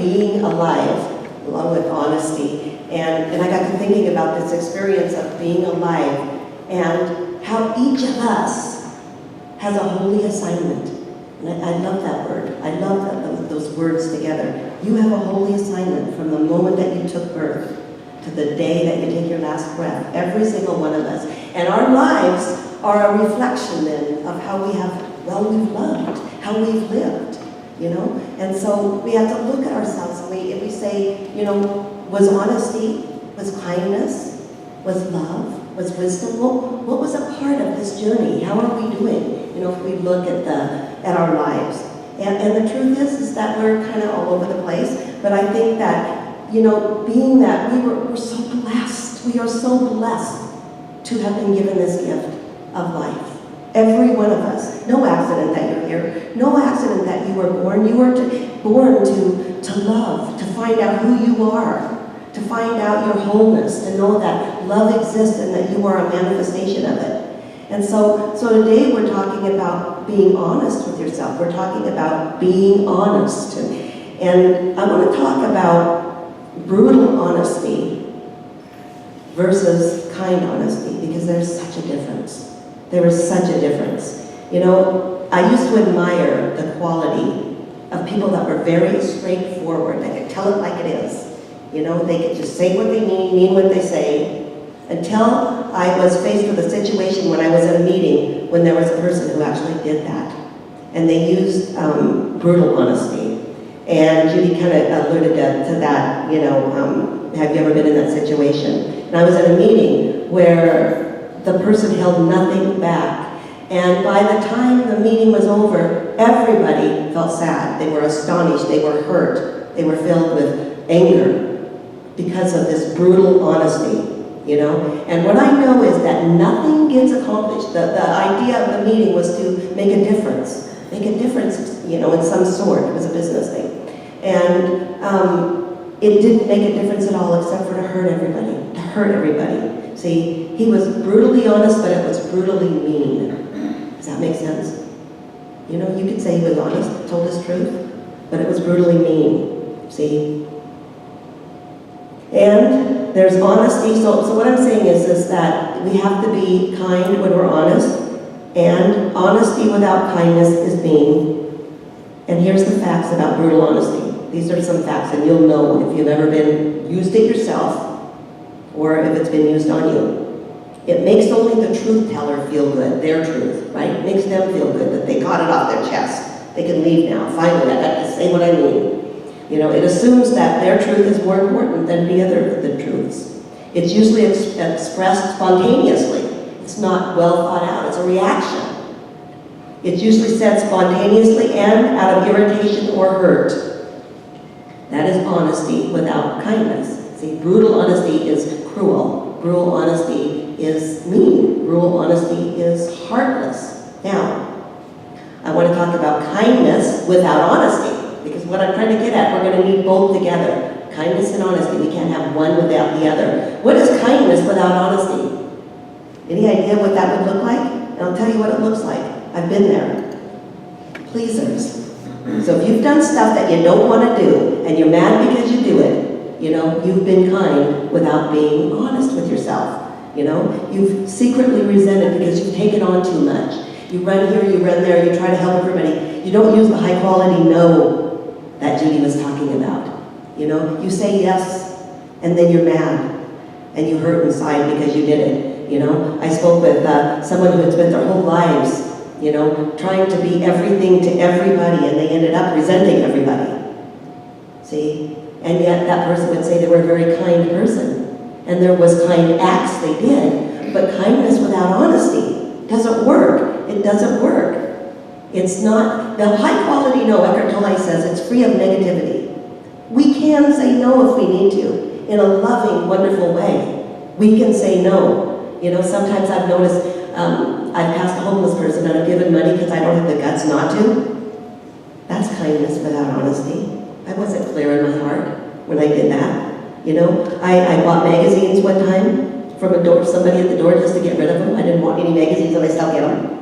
being alive, along with honesty. And I got to thinking about this experience of being alive and how each of us has a holy assignment. And I love that word. I love those words together. You have a holy assignment from the moment that you took birth to the day that you take your last breath, every single one of us. And our lives are a reflection then of how we've loved, how we've lived, you know? And so we have to look at ourselves and we say, you know, was honesty, was kindness, was love, was wisdom? What was a part of this journey? How are we doing? You know, if we look at our lives. And the truth is that we're kind of all over the place, but I think that, you know, being that we're so blessed, we are so blessed to have been given this gift of life. Every one of us. No accident that you're here. No accident that you were born. You were born to love, to find out who you are, to find out your wholeness, to know that love exists and that you are a manifestation of it. And so today we're talking about being honest with yourself. We're talking about being honest. And I want to talk about brutal honesty versus kind honesty, because there's such a difference. There is such a difference. You know, I used to admire the quality of people that were very straightforward. They could tell it like it is. You know, they could just say what they mean what they say, until I was faced with a situation when I was at a meeting when there was a person who actually did that. And they used brutal honesty. And Judy kind of alluded to that, you know, have you ever been in that situation? And I was at a meeting where the person held nothing back. And by the time the meeting was over, everybody felt sad. They were astonished, they were hurt, they were filled with anger because of this brutal honesty. You know, and what I know is that nothing gets accomplished. The idea of the meeting was to make a difference, you know, in some sort. It was a business thing. And it didn't make a difference at all except for to hurt everybody. See, he was brutally honest, but it was brutally mean. Does that make sense? You know, you could say he was honest, told his truth, but it was brutally mean. See? And there's honesty. So what I'm saying is that we have to be kind when we're honest, and honesty without kindness is mean. And here's the facts about brutal honesty. These are some facts, and you'll know if you've ever used it yourself, or if it's been used on you. It makes only the truth teller feel good, their truth, right? It makes them feel good that they got it off their chest. They can leave now. Finally, I got to say what I mean. You know, it assumes that their truth is more important than the truths. It's usually expressed spontaneously. It's not well thought out. It's a reaction. It's usually said spontaneously and out of irritation or hurt. That is honesty without kindness. See, brutal honesty is cruel. Brutal honesty is mean. Brutal honesty is heartless. Now, I want to talk about kindness without honesty. Because what I'm trying to get at, we're going to need both together. Kindness and honesty. We can't have one without the other. What is kindness without honesty? Any idea what that would look like? And I'll tell you what it looks like. I've been there. Pleasers. So if you've done stuff that you don't want to do, and you're mad because you do it, you know, you've been kind without being honest with yourself. You know, you've secretly resented because you've taken on too much. You run here, you run there, you try to help everybody. You don't use the high quality no that Judy was talking about. You know, you say yes, and then you're mad, and you hurt inside because you did it. You know, I spoke with someone who had spent their whole lives, you know, trying to be everything to everybody, and they ended up resenting everybody. See? And yet that person would say they were a very kind person, and there was kind acts they did, but kindness without honesty doesn't work. It doesn't work. It's not, the high quality no, Eckhart Tolle says, it's free of negativity. We can say no if we need to, in a loving, wonderful way. We can say no. You know, sometimes I've noticed, I've passed a homeless person and I've given money because I don't have the guts not to. That's kindness without honesty. I wasn't clear in my heart when I did that. You know, I bought magazines one time from somebody at the door just to get rid of them. I didn't want any magazines and I still get them.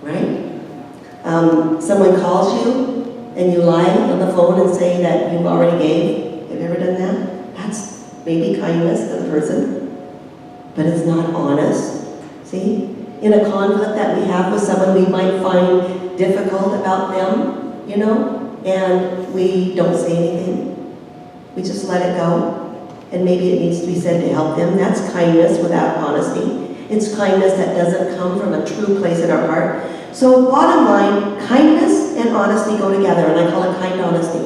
Right? Someone calls you and you lie on the phone and say that you already gave. Have you ever done that? That's maybe kindness to the person, but it's not honest. See? In a conflict that we have with someone we might find difficult about them, you know, and we don't say anything. We just let it go. And maybe it needs to be said to help them. That's kindness without honesty. It's kindness that doesn't come from a true place in our heart. So bottom line, kindness and honesty go together, and I call it kind honesty.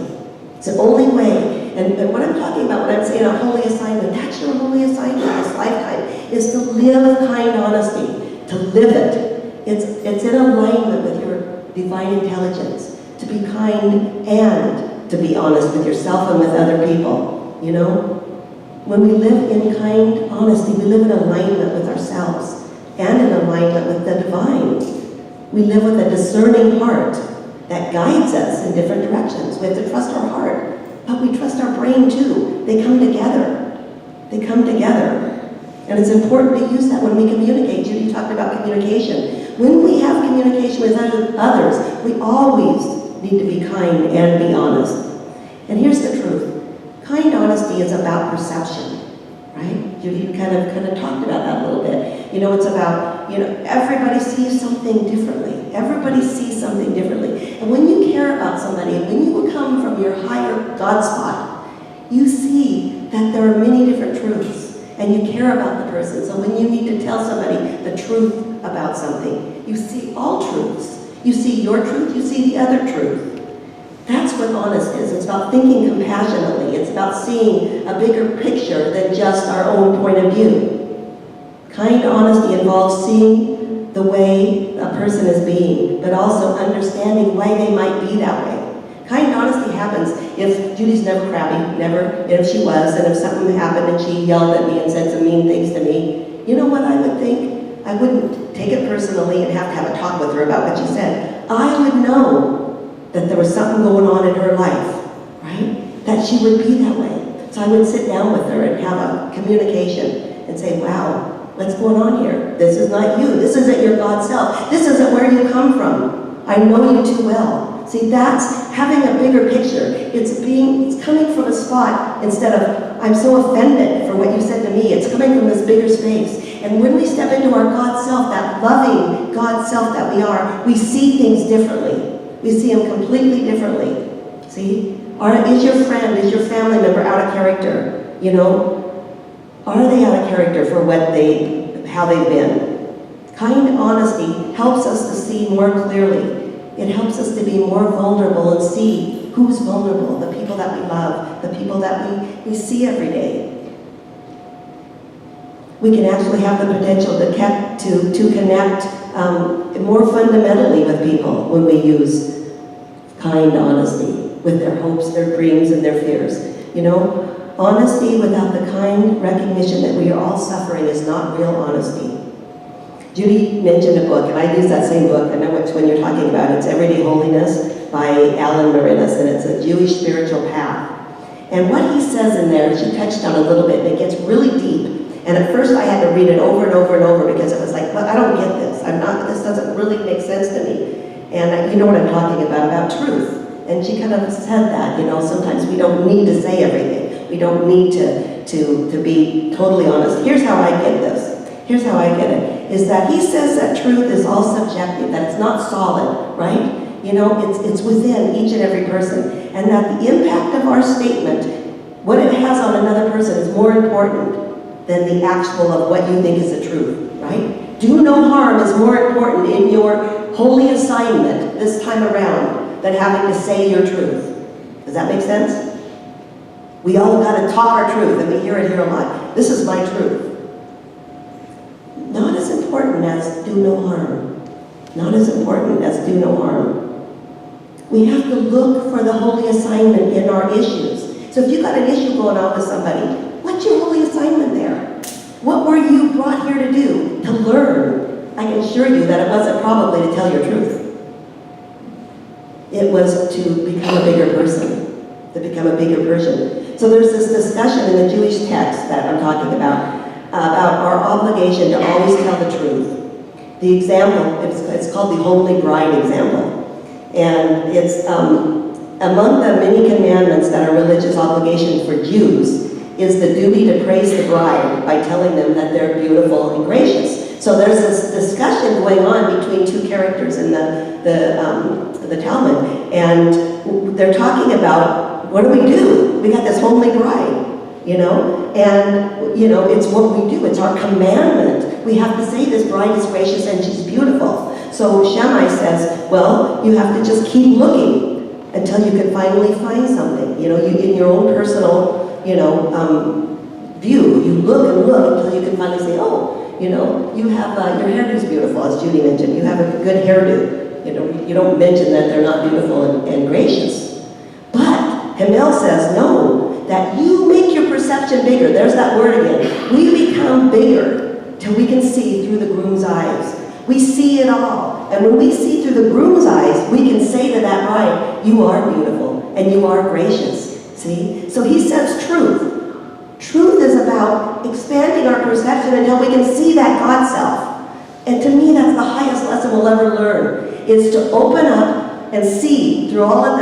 It's the only way. And what I'm talking about, when I'm saying a holy assignment, that's your holy assignment this lifetime, is to live kind honesty, to live it. It's in alignment with your divine intelligence, to be kind and to be honest with yourself and with other people, you know? When we live in kind honesty, we live in alignment with ourselves and in alignment with the divine. We live with a discerning heart that guides us in different directions. We have to trust our heart, but we trust our brain too. They come together. They come together. And it's important to use that when we communicate. Judy talked about communication. When we have communication with others, we always need to be kind and be honest. And here's the truth. Kind honesty is about perception, right? You kind of talked about that a little bit. You know, it's about, you know, everybody sees something differently. Everybody sees something differently. And when you care about somebody, when you come from your higher God spot, you see that there are many different truths, and you care about the person. So when you need to tell somebody the truth about something, you see all truths. You see your truth, you see the other truth. That's what honest is. It's about thinking compassionately. It's about seeing a bigger picture than just our own point of view. Kind honesty involves seeing the way a person is being, but also understanding why they might be that way. Kind honesty happens if Judy's never crabby, never, and if she was, and if something happened and she yelled at me and said some mean things to me, you know what I would think? I wouldn't take it personally and have to have a talk with her about what she said. I would know that there was something going on in her life, right? That she would be that way. So I would sit down with her and have a communication and say, wow, what's going on here? This is not you. This isn't your God self. This isn't where you come from. I know you too well. See, that's having a bigger picture. It's coming from a spot instead of, I'm so offended for what you said to me. It's coming from this bigger space. And when we step into our God self, that loving God self that we are, we see things differently. We see them completely differently. See? Is your friend, is your family member out of character? You know? Are they out of character for how they've been? Kind honesty helps us to see more clearly. It helps us to be more vulnerable and see who's vulnerable, the people that we love, the people that we see every day. We can actually have the potential to connect more fundamentally with people when we use kind honesty with their hopes, their dreams, and their fears. You know, honesty without the kind recognition that we are all suffering is not real honesty. Judy mentioned a book, and I use that same book. I know which one you're talking about. It's Everyday Holiness by Alan Marinas, and it's a Jewish spiritual path. And what he says in there, she touched on a little bit, and it gets really deep. And at first I had to read it over and over and over because it was like, well, I don't get this. This doesn't really make sense to me. And you know what I'm talking about truth. And she kind of said that, you know, sometimes we don't need to say everything. We don't need to be totally honest. Here's how I get this. Here's how I get it. Is that he says that truth is all subjective, that it's not solid, right? You know, it's within each and every person. And that the impact of our statement, what it has on another person, is more important than the actual of what you think is the truth, right? Do no harm is more important in your holy assignment this time around than having to say your truth. Does that make sense? We all got to talk our truth, and we hear it here a lot. This is my truth. Not as important as do no harm. Not as important as do no harm. We have to look for the holy assignment in our issues. So if you've got an issue going on with somebody, what's your holy assignment there? What were you brought here to do? To learn. I can assure you that it wasn't probably to tell your truth. It was to become a bigger person, to become a bigger version. So there's this discussion in the Jewish text that I'm talking about our obligation to always tell the truth. The example, it's called the Holy Bride example. And Among the many commandments that are religious obligations for Jews is the duty to praise the bride by telling them that they're beautiful and gracious. So there's this discussion going on between two characters in the Talmud, and they're talking about, what do? We got this homely bride, you know, and, you know, it's what we do. It's our commandment. We have to say this bride is gracious and she's beautiful. So Shammai says, well, you have to just keep looking until you can finally find something. You know, you in your own personal, you know, view, you look and look until you can finally say, oh, you know, you have, your hairdo's beautiful, as Judy mentioned. You have a good hairdo. You know, you don't mention that they're not beautiful and gracious. But Hillel says, no, that you make your perception bigger. There's that word again. We become bigger till we can see through the groom's eyes. We see it all. And when we see through the groom's eyes, we can say to that bride, you are beautiful and you are gracious. See? So he says truth. Truth is about expanding our perception until we can see that God self. And to me, that's the highest lesson we'll ever learn, is to open up and see through all of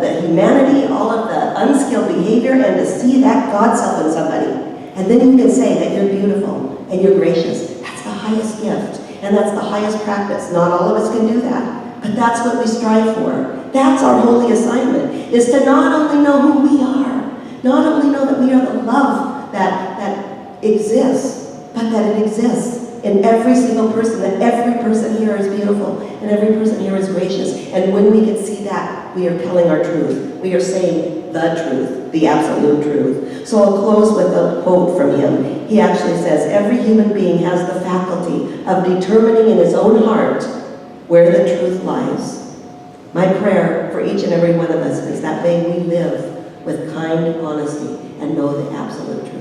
the humanity, all of the unskilled behavior, and to see that God self in somebody. And then you can say that you're beautiful and you're gracious. That's the highest gift. And that's the highest practice. Not all of us can do that, but that's what we strive for. That's our holy assignment, is to not only know who we are, not only know that we are the love that exists, but that it exists in every single person, that every person here is beautiful, and every person here is gracious. And when we can see that, we are telling our truth. We are saying the truth, the absolute truth. So I'll close with a quote from him. He actually says, every human being has the faculty of determining in his own heart where the truth lies. My prayer for each and every one of us is that may we live with kind honesty and know the absolute truth.